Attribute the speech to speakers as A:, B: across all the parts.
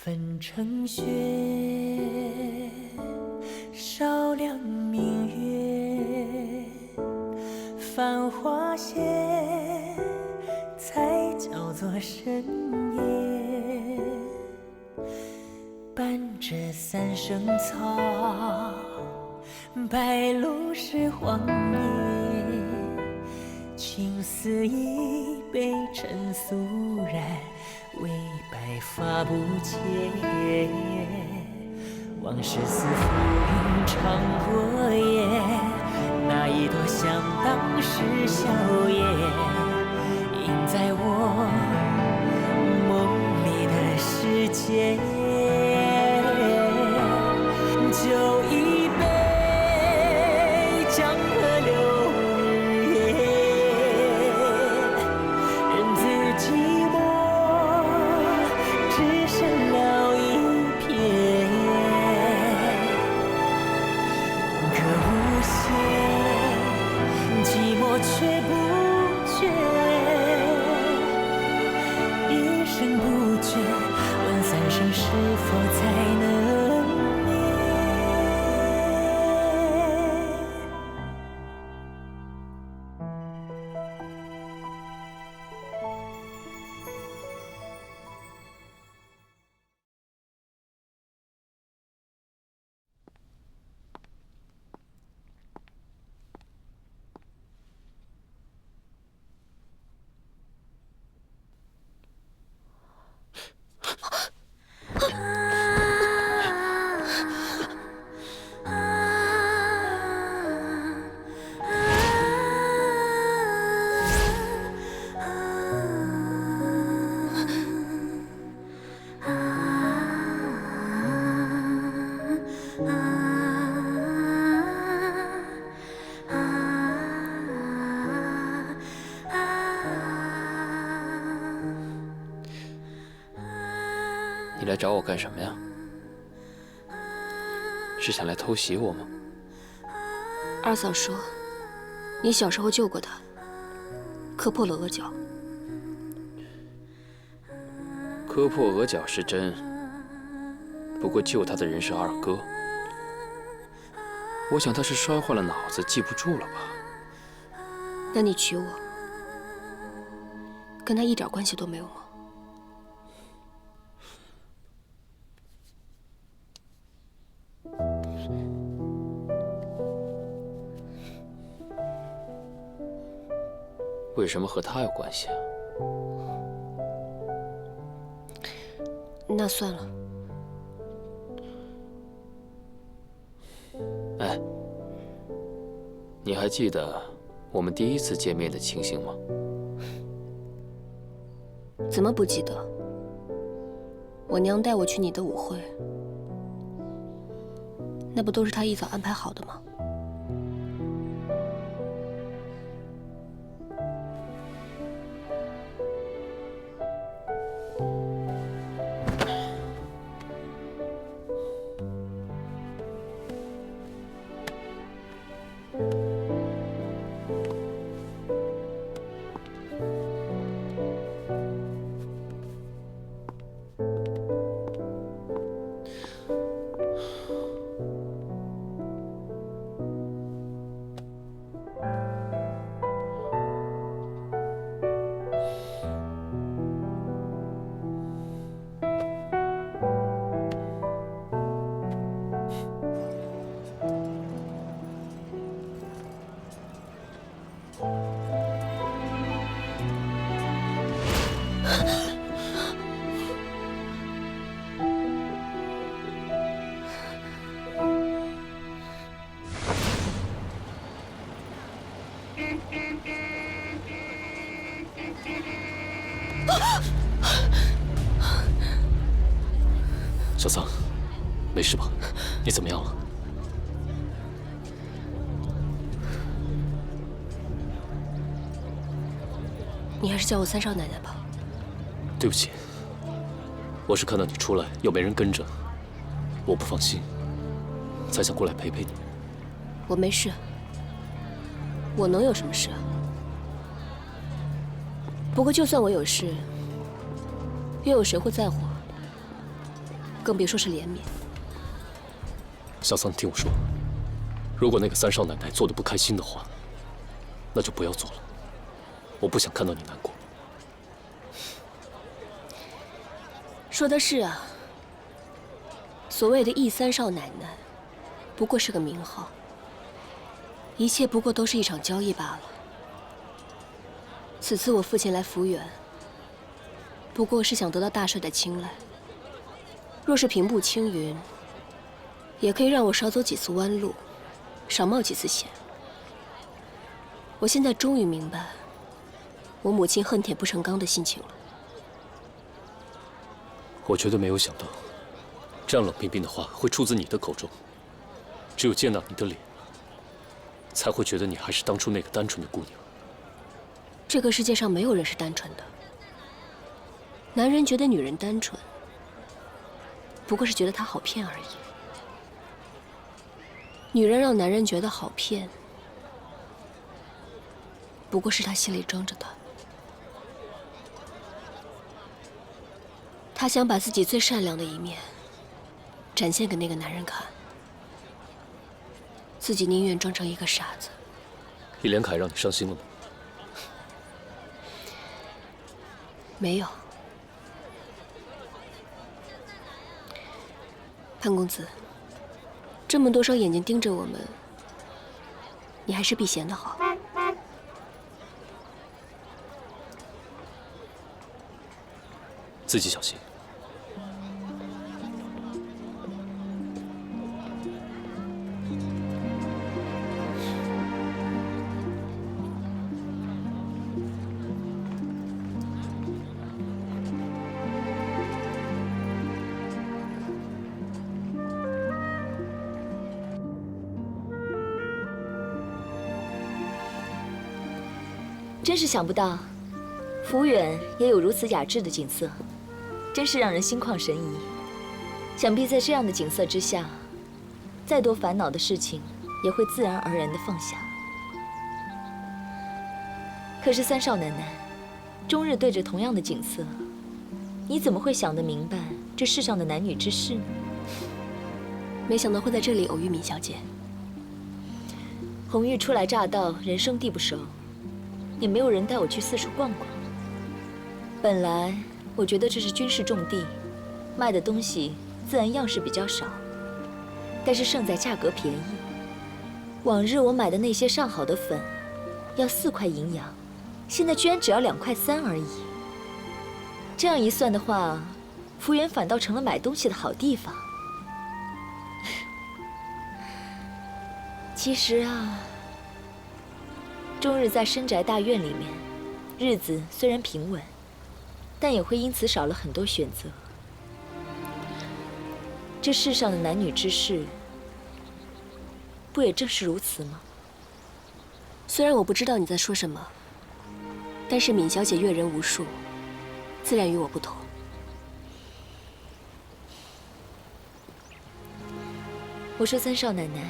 A: 粉成雪，照亮明月，繁花谢，才叫做深夜。伴着三生草，白露是荒野。青丝一杯尘肃然，唯白发不减。往事似浮云常过眼，那一朵香当时笑颜，映在我梦里的世界。酒一杯，江河流日夜，人自寂寞，只剩了一片。歌无限，寂寞却不绝，一生不觉，问三生是否才能。
B: 你来找我干什么呀？是想来偷袭我吗？
C: 二嫂说，你小时候救过他，磕破了额角。
B: 磕破额角是真，不过救他的人是二哥。我想他是摔坏了脑子，记不住了吧？
C: 那你娶我，跟他一点关系都没有吗？
B: 为什么和他有关系啊？
C: 那算了。
B: 哎，你还记得我们第一次见面的情形吗？
C: 怎么不记得？我娘带我去你的舞会，那不都是她一早安排好的吗？
D: 小桑，没事吧？你怎么样了？
C: 你还是叫我三少奶奶吧。
D: 对不起，我是看到你出来又没人跟着，我不放心，才想过来陪陪你。
C: 我没事，我能有什么事啊？不过就算我有事，又有谁会在乎？更别说是怜悯。
D: 小桑，你听我说，如果那个三少奶奶做的不开心的话，那就不要做了。我不想看到你难过。
C: 说的是啊，所谓的易三少奶奶，不过是个名号，一切不过都是一场交易罢了。此次我父亲来福远，不过是想得到大帅的青睐。若是平步青云，也可以让我少走几次弯路，少冒几次险。我现在终于明白我母亲恨铁不成钢的心情了。
D: 我绝对没有想到，这样冷冰冰的话会出自你的口中。只有见到你的脸，才会觉得你还是当初那个单纯的姑娘。
C: 这个世界上没有人是单纯的。男人觉得女人单纯，不过是觉得她好骗而已。女人让男人觉得好骗，不过是她心里装着的。她想把自己最善良的一面展现给那个男人看，自己宁愿装成一个傻子。
D: 易连凯让你伤心了吗？
C: 没有。潘公子，这么多双眼睛盯着我们，你还是避嫌的好。
D: 自己小心。
E: 真是想不到，福远也有如此雅致的景色，真是让人心旷神怡。想必在这样的景色之下，再多烦恼的事情也会自然而然地放下。可是三少奶奶，终日对着同样的景色，你怎么会想得明白这世上的男女之事呢？
C: 没想到会在这里偶遇闵小姐。
E: 红玉初来乍到，人生地不熟，也没有人带我去四处逛逛。本来我觉得这是军事重地，卖的东西自然样式比较少，但是胜在价格便宜。往日我买的那些上好的粉，要4块银洋，现在居然只要2块3而已。这样一算的话，福源反倒成了买东西的好地方。其实啊，终日在深宅大院里面，日子虽然平稳，但也会因此少了很多选择。这世上的男女之事，不也正是如此吗？
C: 虽然我不知道你在说什么，但是闵小姐阅人无数，自然与我不同。
E: 我说三少奶奶，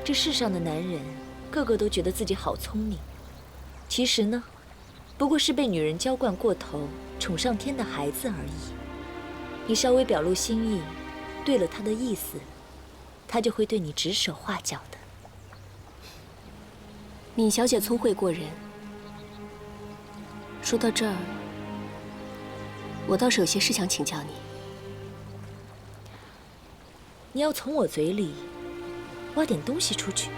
E: 这世上的男人个个都觉得自己好聪明，其实呢，不过是被女人娇惯过头、宠上天的孩子而已。你稍微表露心意，对了他的意思，他就会对你指手画脚的。
C: 闵小姐聪慧过人。说到这儿，我倒是有些事想请教你。
E: 你要从我嘴里挖点东西出去？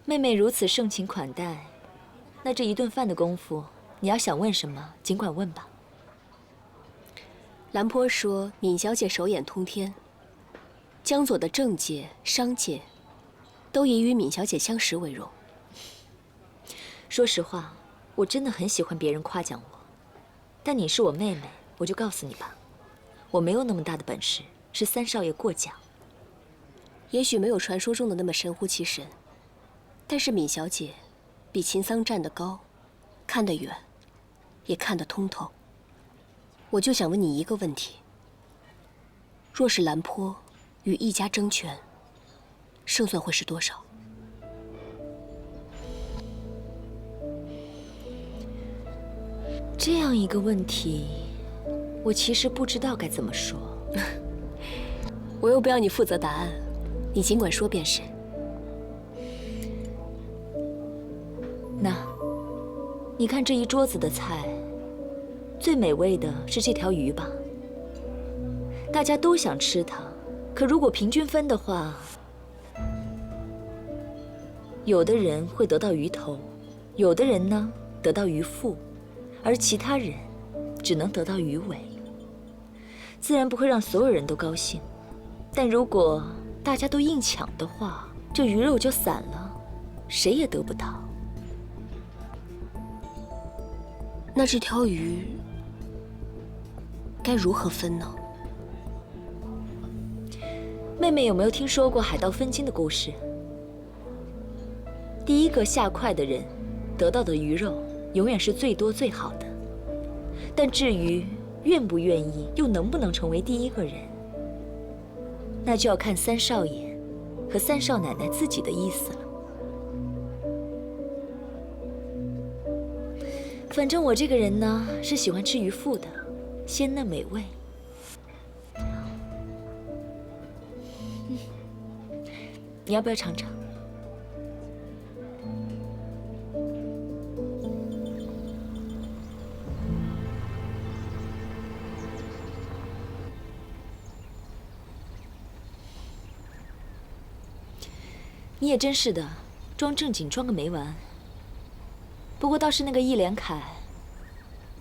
E: 妹妹如此盛情款待，那这一顿饭的功夫，你要想问什么，尽管问吧。
C: 兰坡说闵小姐手眼通天，江左的政界、商界，都以与闵小姐相识为荣。
E: 说实话，我真的很喜欢别人夸奖我，但你是我妹妹，我就告诉你吧，我没有那么大的本事，是三少爷过奖。
C: 也许没有传说中的那么神乎其神，但是闵小姐比秦桑站得高，看得远，也看得通透。我就想问你一个问题：若是兰坡与易家争权，胜算会是多少？
E: 这样一个问题，我其实不知道该怎么说。
C: 我又不要你负责答案，你尽管说便是。
E: 那，你看这一桌子的菜，最美味的是这条鱼吧？大家都想吃它，可如果平均分的话，有的人会得到鱼头，有的人呢得到鱼腹，而其他人只能得到鱼尾。自然不会让所有人都高兴，但如果大家都硬抢的话，这鱼肉就散了，谁也得不到。
C: 那这条鱼该如何分呢？
E: 妹妹有没有听说过海盗分金的故事？第一个下筷的人得到的鱼肉永远是最多最好的，但至于愿不愿意，又能不能成为第一个人，那就要看三少爷和三少奶奶自己的意思了。反正我这个人呢，是喜欢吃鱼腹的，鲜嫩美味。你要不要尝尝？你也真是的，装正经装个没完。不过倒是那个易连凯，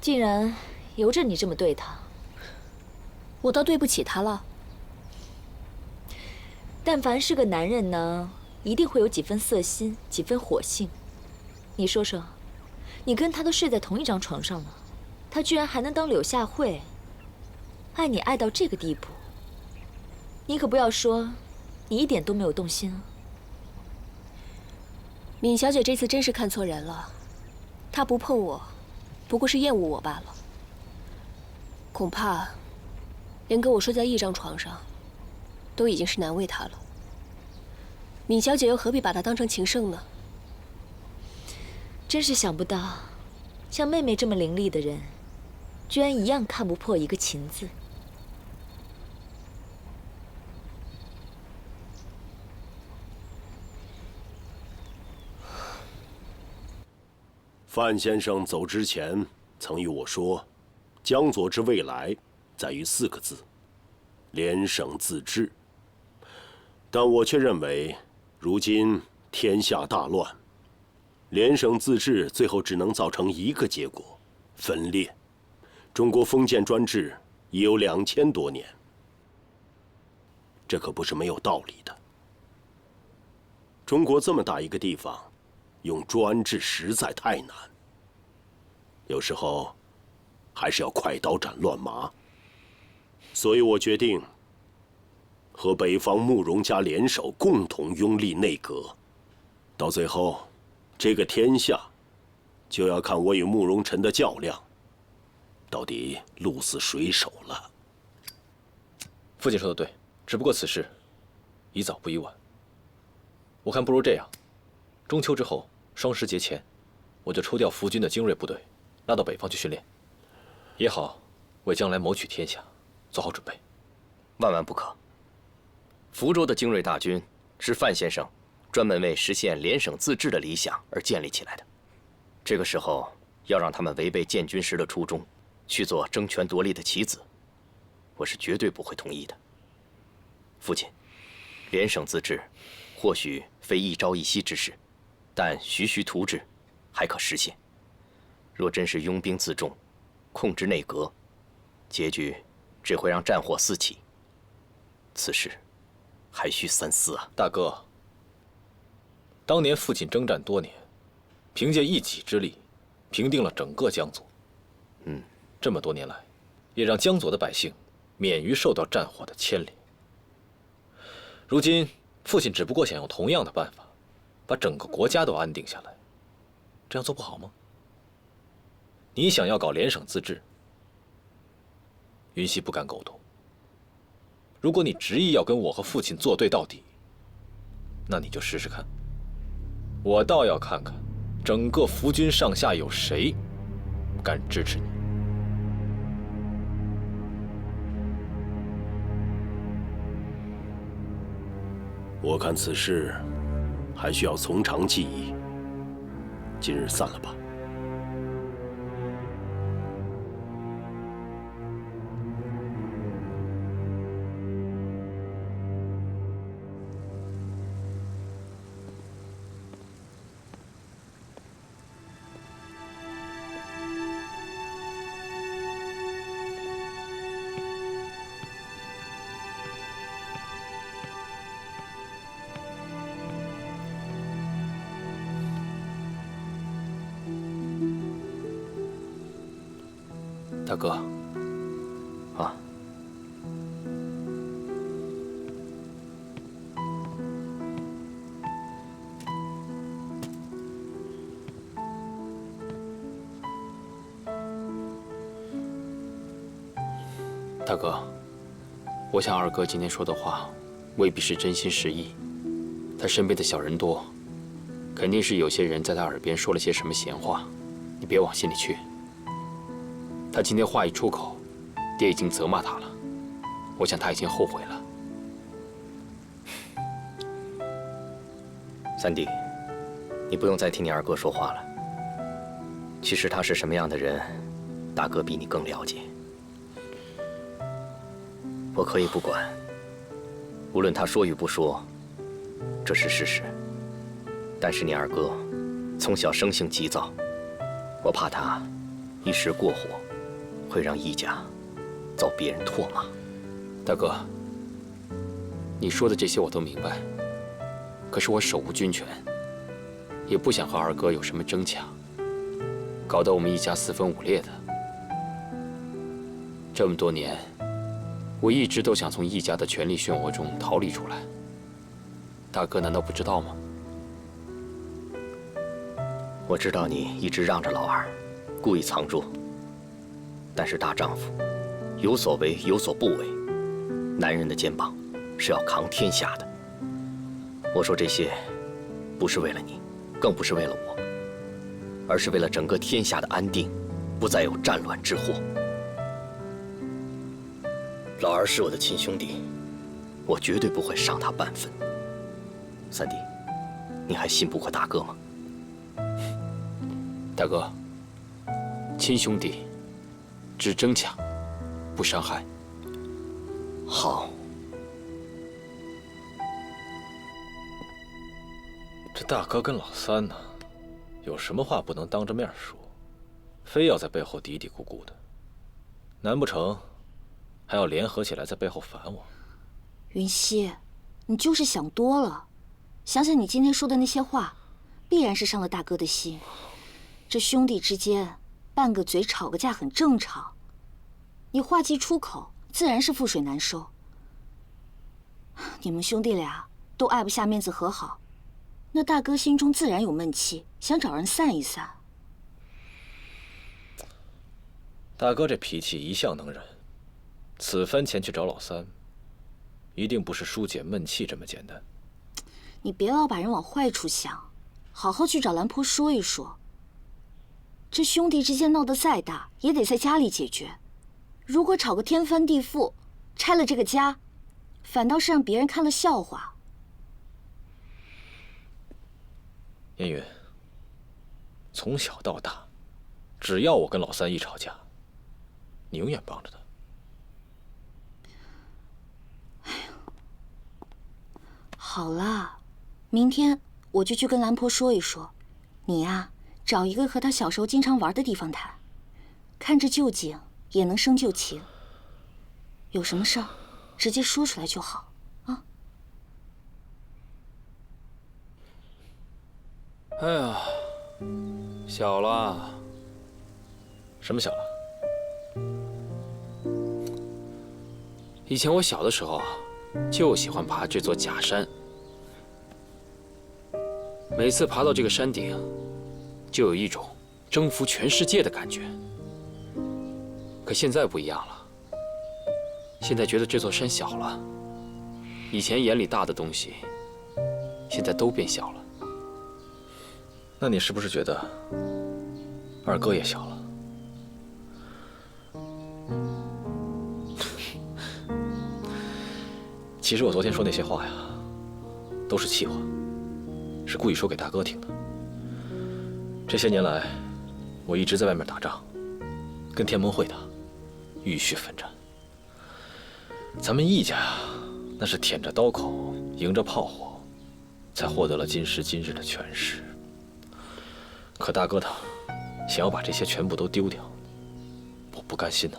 E: 竟然由着你这么对他，
C: 我倒对不起他了。
E: 但凡是个男人呢，一定会有几分色心，几分火性。你说说，你跟他都睡在同一张床上了，他居然还能当柳下惠，爱你爱到这个地步，你可不要说你一点都没有动心啊。
C: 闵小姐这次真是看错人了，她不碰我，不过是厌恶我罢了。恐怕连跟我睡在一张床上，都已经是难为她了。闵小姐又何必把她当成情圣呢？
E: 真是想不到，像妹妹这么伶俐的人，居然一样看不破一个情字。
F: 范先生走之前曾与我说，江左之未来在于4个字：联省自治。但我却认为，如今天下大乱，联省自治最后只能造成一个结果：分裂。中国封建专制已有2000多年，这可不是没有道理的。中国这么大一个地方，用专制实在太难，有时候还是要快刀斩乱麻。所以我决定和北方慕容家联手，共同拥立内阁。到最后，这个天下就要看我与慕容辰的较量，到底鹿死谁手了。
B: 父亲说的对，只不过此事宜早不宜晚。我看不如这样，中秋之后，双十节前，我就抽调伏军的精锐部队，拉到北方去训练，也好为将来谋取天下做好准备。
G: 万万不可！福州的精锐大军是范先生专门为实现联省自治的理想而建立起来的。这个时候要让他们违背建军时的初衷，去做争权夺利的棋子，我是绝对不会同意的。父亲，联省自治或许非一朝一夕之事，但徐徐图之，还可实现。若真是拥兵自重，控制内阁，结局只会让战火四起。此事还需三思啊！
B: 大哥，当年父亲征战多年，凭借一己之力，平定了整个江左。这么多年来，也让江左的百姓免于受到战火的牵连。如今，父亲只不过想用同样的办法，把整个国家都安定下来，这样做不好吗？你想要搞联省自治，云溪不敢苟同。如果你执意要跟我和父亲作对到底，那你就试试看。我倒要看看，整个福军上下有谁敢支持你。
F: 我看此事还需要从长计议，今日散了吧。
D: 大哥，
G: 啊，
D: 大哥，我想二哥今天说的话，未必是真心实意。他身边的小人多，肯定是有些人在他耳边说了些什么闲话，你别往心里去。他今天话一出口，爹已经责骂他了，我想他已经后悔了。
G: 三弟，你不用再替你二哥说话了。其实他是什么样的人，大哥比你更了解。我可以不管，无论他说与不说，这是事实。但是你二哥从小生性急躁，我怕他一时过火，会让易家遭别人唾骂。
D: 大哥，你说的这些我都明白，可是我手无军权，也不想和二哥有什么争抢，搞得我们一家四分五裂的。这么多年，我一直都想从易家的权力漩涡中逃离出来，大哥难道不知道吗？
G: 我知道你一直让着老二，故意藏住。但是大丈夫有所为有所不为，男人的肩膀是要扛天下的。我说这些，不是为了你，更不是为了我，而是为了整个天下的安定，不再有战乱之祸。老二是我的亲兄弟，我绝对不会伤他半分。三弟，你还信不过大哥吗？
D: 大哥，亲兄弟，只争抢，不伤害。
G: 好。
B: 这大哥跟老三呢，有什么话不能当着面说，非要在背后嘀嘀咕咕的，难不成还要联合起来在背后烦我？
H: 云溪，你就是想多了。想想你今天说的那些话，必然是伤了大哥的心。这兄弟之间，拌个嘴吵个架很正常。你话既出口，自然是覆水难收。你们兄弟俩都爱不下面子和好，那大哥心中自然有闷气，想找人散一散。
B: 大哥这脾气一向能忍，此番前去找老三，一定不是疏解闷气这么简单。
H: 你别老把人往坏处想，好好去找兰坡说一说。这兄弟之间闹得再大，也得在家里解决。如果吵个天翻地覆，拆了这个家，反倒是让别人看了笑话。
B: 燕云，从小到大，只要我跟老三一吵架，你永远帮着他。
H: 好啦，明天我就去跟兰婆说一说，你呀，找一个和他小时候经常玩的地方谈，看着旧景也能生旧情。有什么事儿，直接说出来就好啊。
D: 哎呀，小了。
B: 什么小了？
D: 以前我小的时候啊，就喜欢爬这座假山。每次爬到这个山顶，就有一种征服全世界的感觉。可现在不一样了，现在觉得这座山小了，以前眼里大的东西，现在都变小了。
B: 那你是不是觉得二哥也小了？其实我昨天说那些话呀，都是气话，是故意说给大哥听的。这些年来，我一直在外面打仗，跟天盟会打，浴血奋战。咱们易家呀，那是舔着刀口，迎着炮火，才获得了今时今日的权势。可大哥他想要把这些全部都丢掉，我不甘心呐。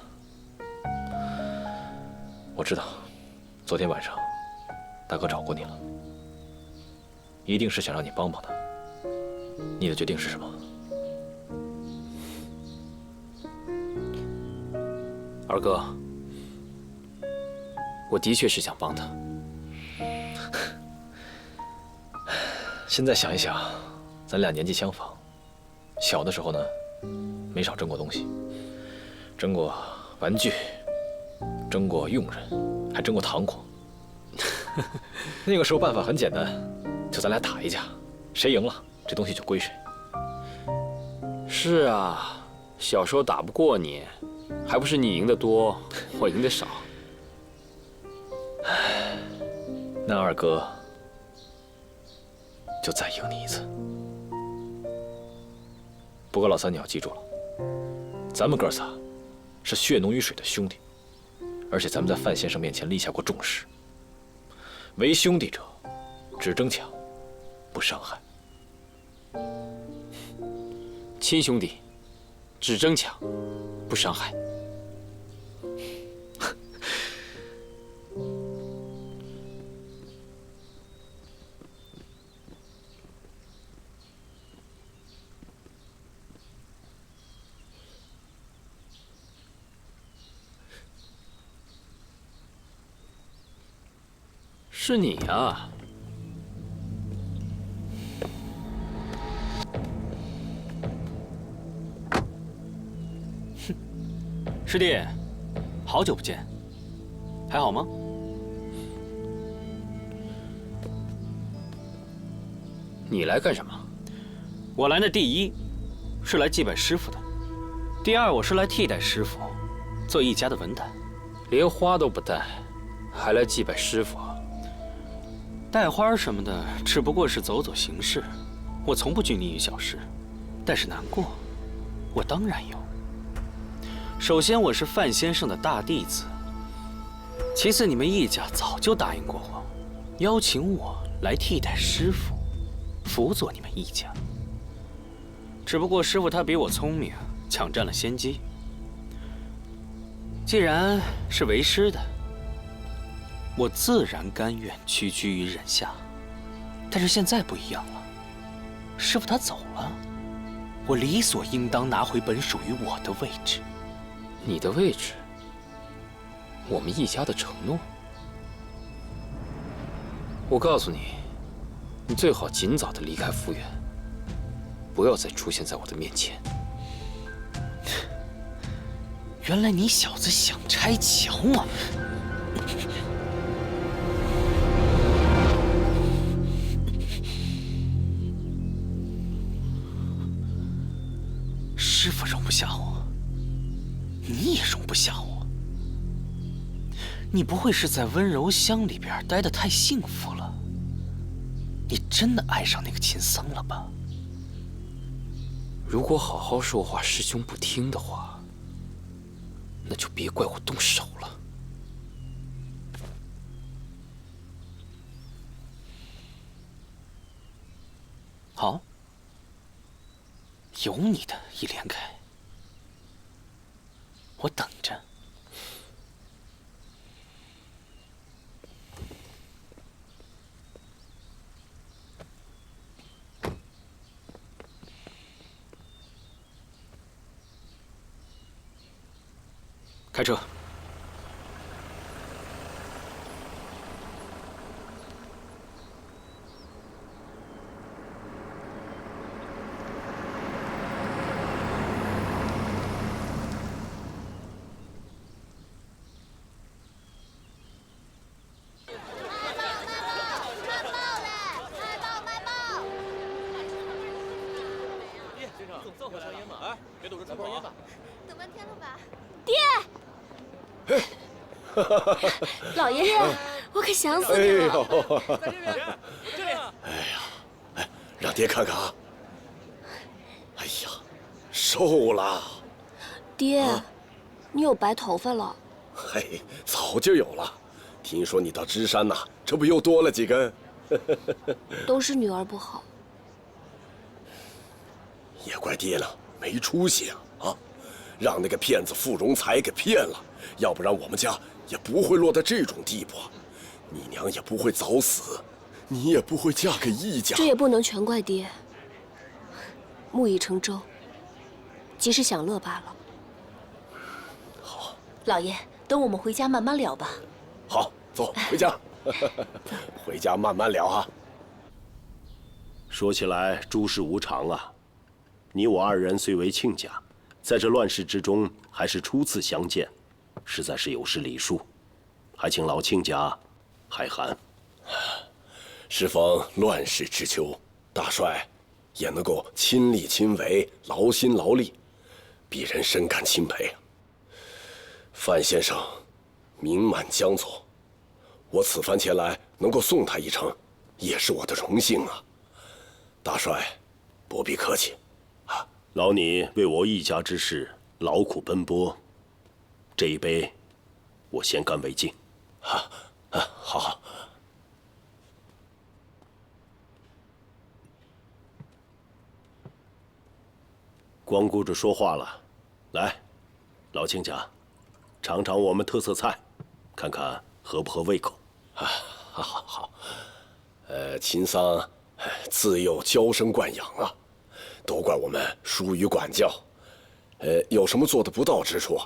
B: 我知道，昨天晚上大哥找过你了，一定是想让你帮帮他。你的决定是什么？
D: 二哥，我的确是想帮他。
B: 现在想一想，咱俩年纪相仿，小的时候呢，没少争过东西，争过玩具，争过佣人，还争过糖果。那个时候办法很简单，就咱俩打一架，谁赢了，这东西就归谁。
D: 是啊，小时候打不过你，还不是你赢得多，我赢得少。
B: 那二哥就再赢你一次。不过老三你要记住了，咱们哥仨是血浓于水的兄弟，而且咱们在范先生面前立下过重誓，为兄弟者，只争抢，不伤害。
D: 亲兄弟，只争抢，不伤害。是你啊！
I: 师弟，好久不见，还好吗？
D: 你来干什么？
I: 我来的第一是来祭拜师傅的，第二我是来替代师傅做一家的文胆。
D: 连花都不带，还来祭拜师傅？
I: 带花什么的，只不过是走走形式。我从不拘泥于小事，但是难过，我当然有。首先，我是范先生的大弟子；其次，你们易家早就答应过我，邀请我来替代师傅，辅佐你们易家。只不过师傅他比我聪明，抢占了先机。既然是为师的，我自然甘愿屈居于人下，但是现在不一样了，师傅他走了，我理所应当拿回本属于我的位置。
D: 你的位置？我们易家的承诺？我告诉你，你最好尽早的离开福源，不要再出现在我的面前。
I: 原来你小子想拆墙啊！师傅容不下我，你也容不下我。你不会是在温柔乡里边待得太幸福了？你真的爱上那个秦桑了吧？
D: 如果好好说话师兄不听的话，那就别怪我动手了。
I: 好，有你的一连开，我等着。开车。
B: 送回来了。哎，别堵着厨房啊！
H: 等半天了吧？
C: 爹！老爷，我可想死你了。
B: 在这边，这里。
F: 哎呀，哎，让爹看看啊！哎呀，瘦了。
C: 爹，你有白头发了。
F: 嘿，早就有了。听说你到芝山呐，这不又多了几根？
C: 都是女儿不好。
F: 也怪爹呢，没出息啊！啊，让那个骗子傅荣才给骗了，要不然我们家也不会落到这种地步，你娘也不会早死，你也不会嫁给易家。
C: 这也不能全怪爹。木已成舟，及时享乐罢了。
F: 好，
E: 老爷，等我们回家慢慢聊吧。
F: 好，走，回家。回家慢慢聊啊。说起来，诸事无常啊。你我二人虽为亲家，在这乱世之中还是初次相见，实在是有失礼数，还请老亲家海涵。适逢乱世之秋，大帅也能够亲力亲为，劳心劳力，鄙人深感钦佩啊。范先生名满江左，我此番前来能够送他一程，也是我的荣幸啊。大帅不必客气。老你为我一家之事劳苦奔波，这一杯我先干为敬。好。光顾着说话了，来，老亲家，尝尝我们特色菜，看看合不合胃口。好。秦桑自幼娇生惯养啊。都怪我们疏于管教，有什么做的不到之处，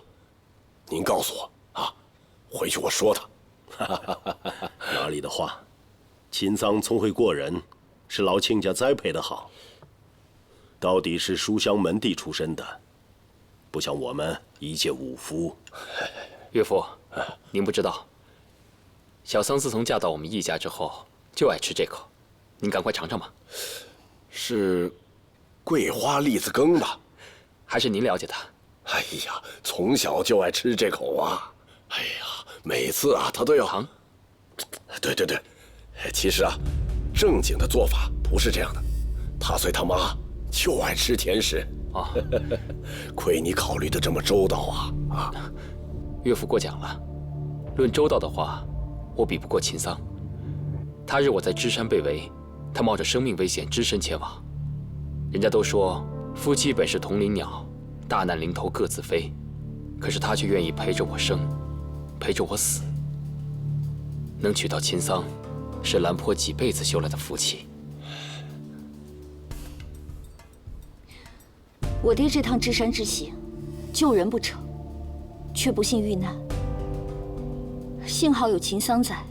F: 您告诉我啊，回去我说他。哪里的话，秦桑聪慧过人，是老亲家栽培的好。到底是书香门第出身的，不像我们一介武夫。
D: 岳父，您不知道，小桑自从嫁到我们易家之后，就爱吃这口，您赶快尝尝吧。
F: 是桂花栗子羹吧？
D: 还是您了解他？
F: 哎呀，从小就爱吃这口啊！哎呀，每次啊，他都要
D: 糖。
F: 对，其实啊，正经的做法不是这样的。他随他妈就爱吃甜食
D: 啊。
F: 亏你考虑的这么周到啊！
D: 岳父过奖了。论周到的话，我比不过秦桑。他日我在芝山被围，他冒着生命危险只身前往。人家都说夫妻本是同林鸟，大难临头各自飞，可是他却愿意陪着我生，陪着我死。能娶到秦桑，是兰坡几辈子修来的福气。
H: 我爹这趟芝山之行，救人不成，却不幸遇难。幸好有秦桑在，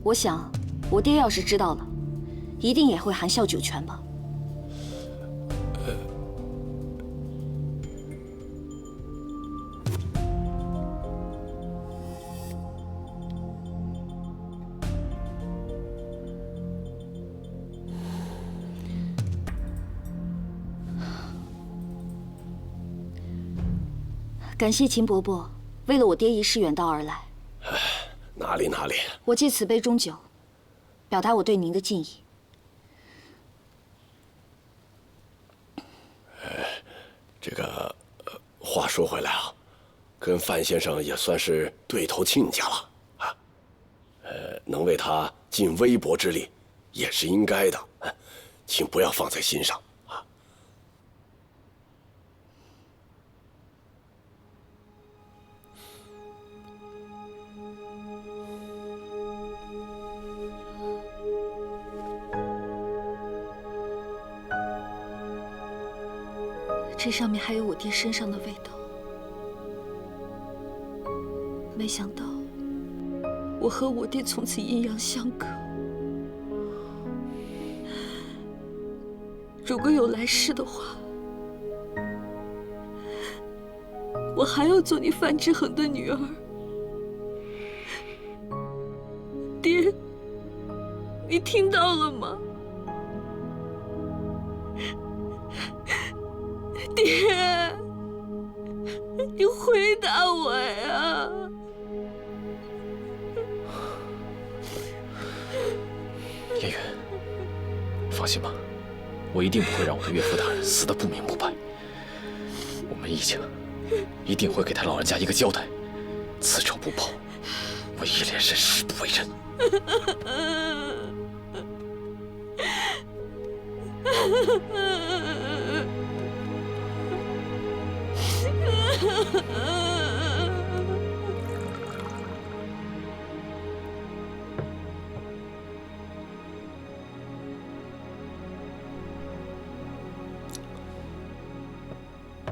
H: 我想我爹要是知道了，一定也会含笑九泉吧。感谢秦伯伯为了我爹一事远道而来。
F: 哪里，
H: 我借此杯中酒，表达我对您的敬意。
F: 这个话说回来啊，跟范先生也算是对头亲家了啊。能为他尽微薄之力，也是应该的，请不要放在心上。
H: 这上面还有我爹身上的味道。没想到，我和我爹从此阴阳相隔。如果有来世的话，我还要做你范之恒的女儿。爹，你听到了吗？
C: 爹，你回答我呀！
B: 颜云，放心吧，我一定不会让我的岳父大人死得不明不白。我们易家一定会给他老人家一个交代，此仇不报，我一连审誓不为人。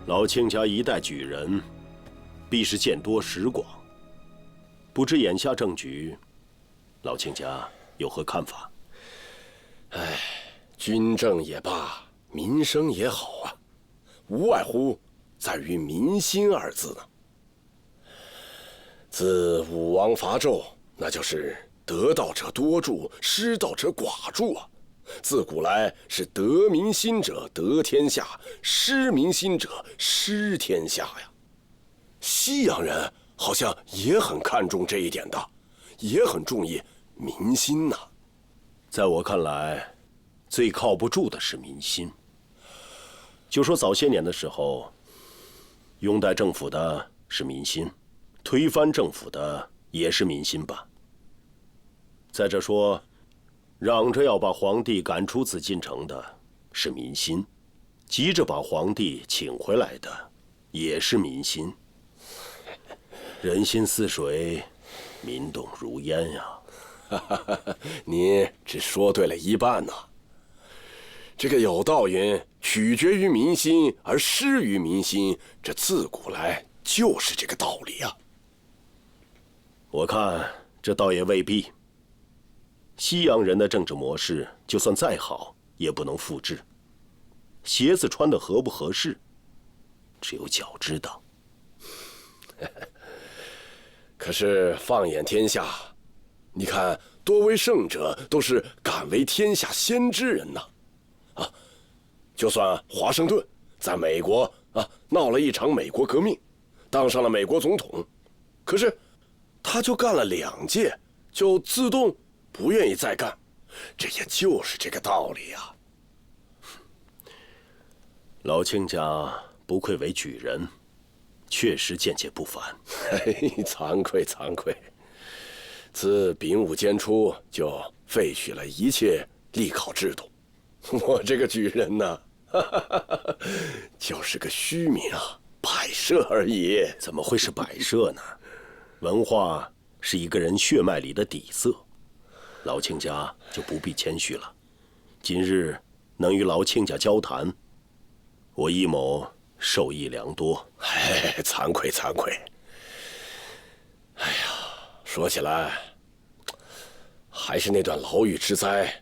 F: 老卿家一代举人，必是见多识广。不知眼下政局，老卿家有何看法？
J: 哎，军政也罢，民生也好啊，无外乎在于民心二字呢。自武王伐纣，那就是得道者多助，失道者寡助啊。自古来是得民心者得天下，失民心者失天下呀。西洋人好像也很看重这一点的，也很重意民心呐。
F: 在我看来，最靠不住的是民心。就说早些年的时候，拥戴政府的是民心，推翻政府的也是民心吧。再者说，嚷着要把皇帝赶出紫禁城的是民心，急着把皇帝请回来的也是民心。人心似水，民动如烟呀。
J: 您只说对了一半呐。这个有道云：取决于民心而失于民心，这自古来就是这个道理啊。
F: 我看这倒也未必。西洋人的政治模式，就算再好，也不能复制。鞋子穿的合不合适，只有脚知道。
J: 可是放眼天下，你看多为圣者都是敢为天下先之人呐。啊，就算华盛顿在美国闹了一场美国革命，当上了美国总统，可是他就干了2届，就自动不愿意再干，这也就是这个道理呀。
F: 老卿家不愧为举人，确实见解不凡。
J: 惭愧惭愧。自丙午间初就废去了一切立考制度，我这个举人呢，就是个虚名啊，摆设而已。
F: 怎么会是摆设呢？文化是一个人血脉里的底色。老卿家就不必谦虚了。今日能与老卿家交谈，我易某受益良多。
J: 惭愧惭愧。哎呀，说起来，还是那段牢狱之灾，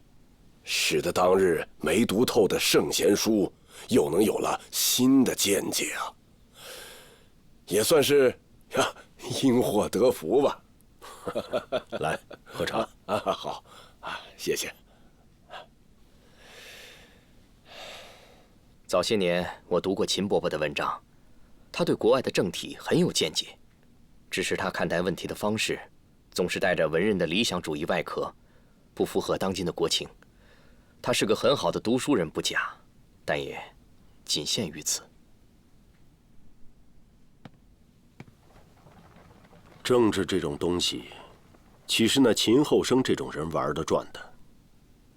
J: 使得当日没读透的圣贤书，又能有了新的见解啊。也算是因祸得福吧。
F: 来喝茶
J: 好谢谢。
G: 早些年我读过秦伯伯的文章，他对国外的政体很有见解，只是他看待问题的方式，总是带着文人的理想主义外壳，不符合当今的国情。他是个很好的读书人不假，但也仅限于此。
F: 政治这种东西，岂是那秦后生这种人玩得转的？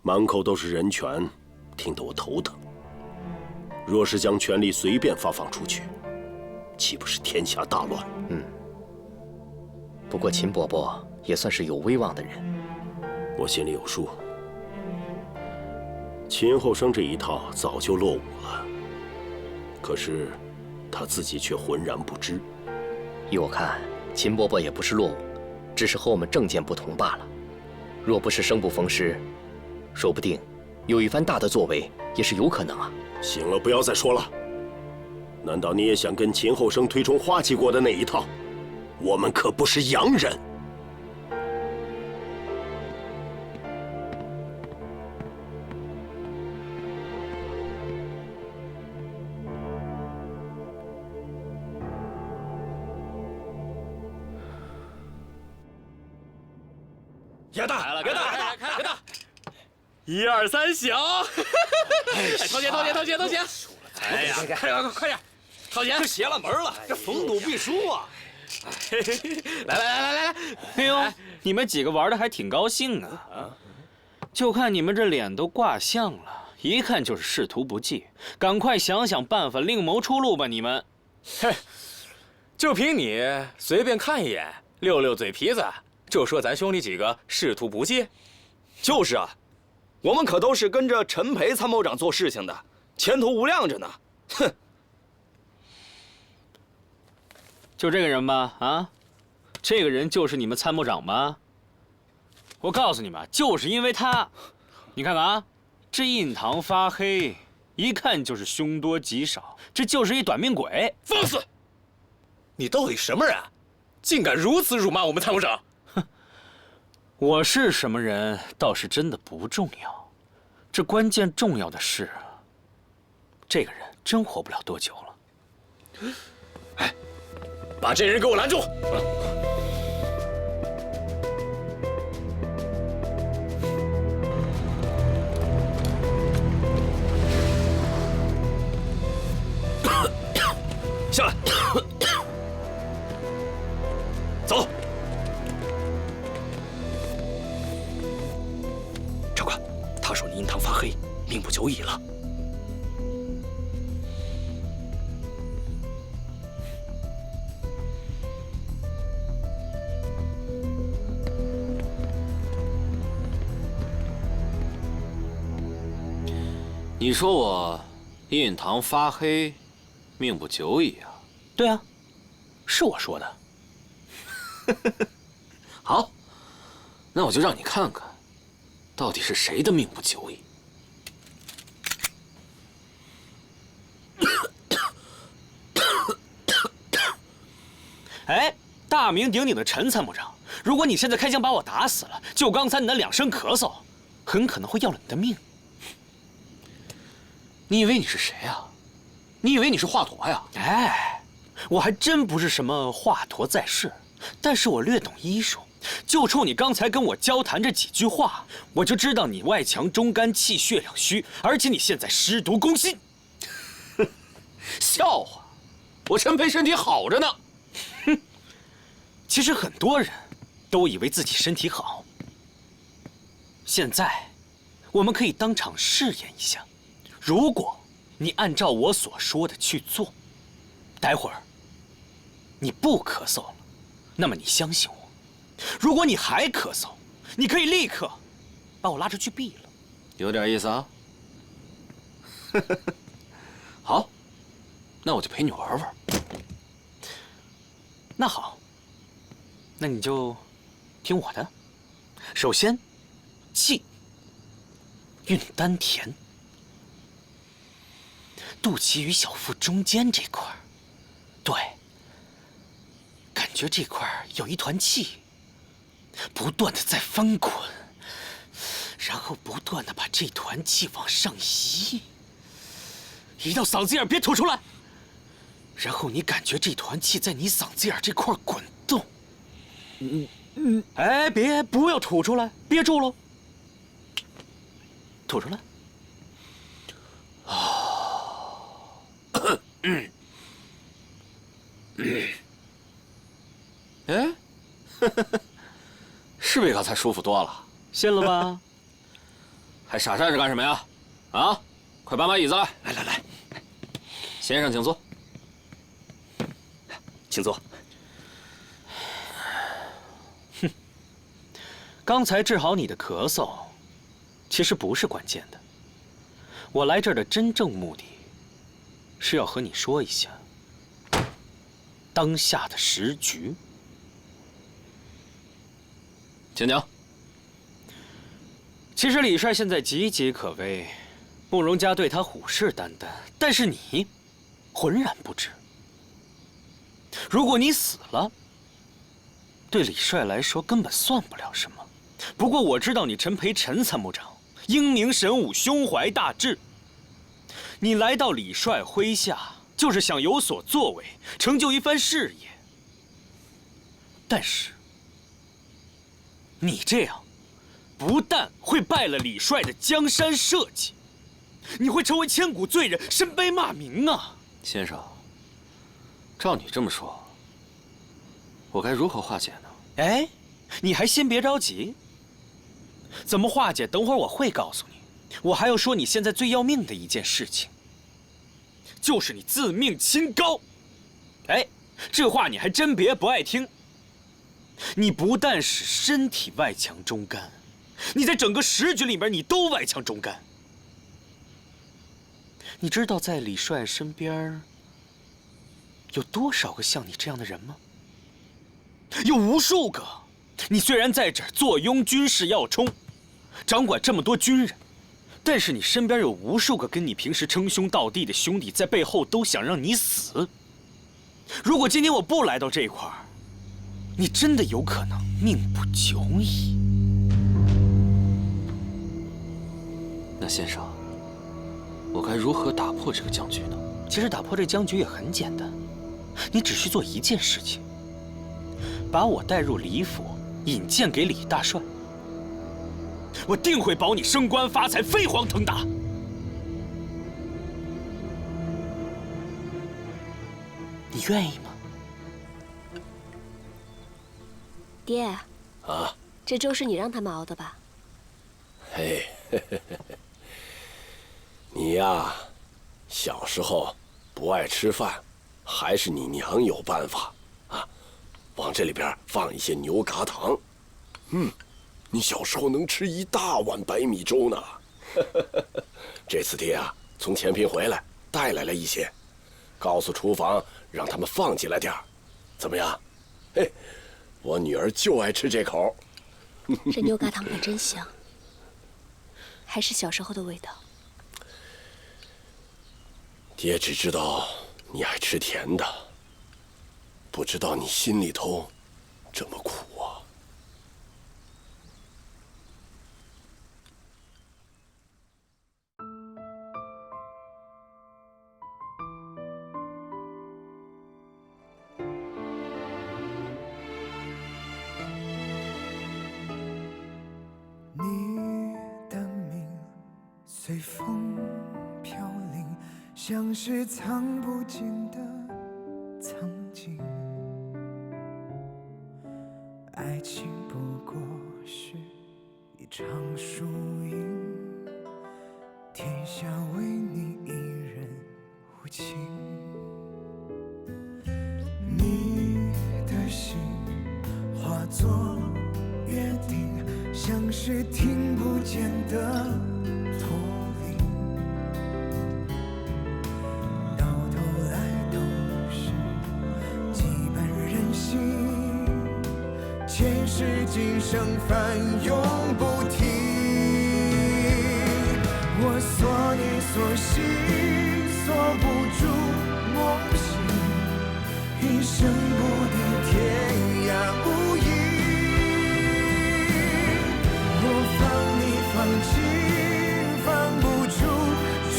F: 满口都是人权，听得我头疼。若是将权力随便发放出去，岂不是天下大乱？
G: 不过秦伯伯也算是有威望的人，
F: 我心里有数。秦后生这一套早就落伍了，可是他自己却浑然不知。
G: 依我看，秦伯伯也不是落伍，只是和我们政见不同罢了。若不是生不逢时，说不定有一番大的作为也是有可能啊。
F: 行了，不要再说了。难道你也想跟秦后生推崇花旗国的那一套？我们可不是洋人。
J: 严大
G: 来了，严大，严大
I: ，1、2、3，响！
G: 掏钱，掏钱，掏钱，掏钱！
I: 哎呀，快点，掏钱！
G: 这邪了门了，这逢赌必输啊！来！
I: 哎呦，你们几个玩的还挺高兴啊！就看你们这脸都挂相了，一看就是仕途不济。赶快想想办法，另谋出路吧，你们！
G: 嘿，就凭你随便看一眼，溜溜嘴皮子，就说咱兄弟几个仕途不济？
K: 就是啊，我们可都是跟着陈培参谋长做事情的，前途无量着呢。哼！
I: 就这个人吧，啊，这个人就是你们参谋长吗？我告诉你们，就是因为他，你看看啊，这印堂发黑，一看就是凶多吉少，这就是一短命鬼。
G: 放肆！你到底什么人？竟敢如此辱骂我们参谋长！
I: 哼，我是什么人倒是真的不重要，这关键重要的是，这个人真活不了多久了。
G: 哎，把这人给我拦住！
K: 下来，走。长官，他说你印堂发黑，命不久矣了。
D: 你说我印堂发黑，命不久矣啊？
I: 对啊，是我说的。
D: 好，那我就让你看看，到底是谁的命不久矣。
I: 哎，大名鼎鼎的陈参谋长，如果你现在开枪把我打死了，就刚才你的2声咳嗽，很可能会要了你的命。
D: 你以为你是谁呀？你以为你是华佗呀？
I: 哎，我还真不是什么华佗在世，但是我略懂医术。就冲你刚才跟我交谈这几句话，我就知道你外强中干，气血两虚，而且你现在尸毒攻心。
D: 笑话，我陈培身体好着呢。
I: 哼，其实很多人都以为自己身体好。现在，我们可以当场试验一下。如果你按照我所说的去做，待会儿你不咳嗽了，那么你相信我。如果你还咳嗽，你可以立刻把我拉出去毙了。
D: 有点意思啊。好，那我就陪你玩玩。
I: 那好，那你就听我的。首先，气运丹田。肚脐与小腹中间这块儿，对，感觉这块儿有一团气，不断的在翻滚，然后不断的把这团气往上移，移到嗓子眼，别吐出来。然后你感觉这团气在你嗓子眼这块滚动，哎，不要吐出来，憋住喽，吐出来。
D: 哎，是比刚才舒服多了，
I: 信了吧？
D: 还傻站着干什么呀？啊，快搬把椅子来！来，先生请坐。
K: 请坐。
I: 哼，刚才治好你的咳嗽，其实不是关键的。我来这儿的真正目的，是要和你说一下当下的时局。
D: 请讲。
I: 其实李帅现在岌岌可危，慕容家对他虎视眈眈，但是你浑然不知。如果你死了，对李帅来说根本算不了什么。不过我知道你陈培陈参谋长英明神武，胸怀大志。你来到李帅麾下，就是想有所作为，成就一番事业。但是，你这样不但会败了李帅的江山社稷，你会成为千古罪人，身背骂名啊！
L: 先生，照你这么说，我该如何化解呢？
I: 哎，你还先别着急。怎么化解？等会儿我会告诉你。我还要说你现在最要命的一件事情，就是你自命清高。哎，这话你还真别不爱听。你不但是身体外强中干，你在整个10局里面你都外强中干。你知道在李帅身边有多少个像你这样的人吗？有无数个。你虽然在这儿坐拥军事要冲，掌管这么多军人，但是你身边有无数个跟你平时称兄道弟的兄弟，在背后都想让你死。如果今天我不来到这块儿，你真的有可能命不久矣。
L: 那先生，我该如何打破这个僵局呢？
I: 其实打破这僵局也很简单，你只需做一件事情，把我带入李府，引荐给李大帅，我定会保你升官发财，飞黄腾达。你愿意吗？
C: 爹。
F: 啊。
C: 这粥是你让他们熬的吧？
F: 嘿，你呀，小时候不爱吃饭，还是你娘有办法啊，往这里边放一些牛轧糖。你小时候能吃1大碗白米粥呢。这次爹啊，从前平回来，带来了一些，告诉厨房让他们放进来点儿，怎么样？嘿，我女儿就爱吃这口。
C: 这牛轧糖可真香，还是小时候的味道。
F: 爹只知道你爱吃甜的，不知道你心里头这么苦啊。
M: 你的名随风飘零，像是藏不尽的曾经。爱情不过是一场输赢，天下为你一人无情。你的心化作约定，像是听不见的驼铃，到头来都是羁绊人心，前世今生翻涌不停。我锁你锁心，锁不住梦醒，一生不定天涯无垠。放弃，放不出决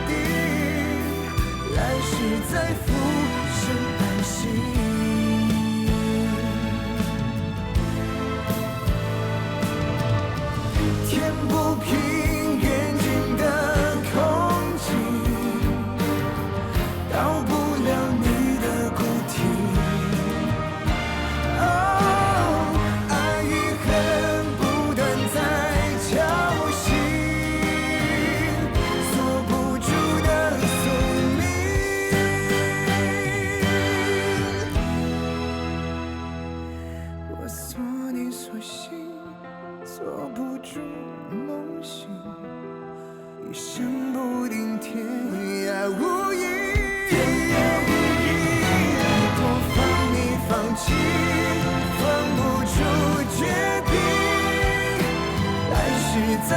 M: 定，来世再浮生安心。天不平，远近的空气，到不了你的骨体。爱与恨不断在敲醒，锁不住的宿命。我锁你锁心，锁不住梦醒，一生不定天涯无垠。我放你放弃，放不出决定，来世再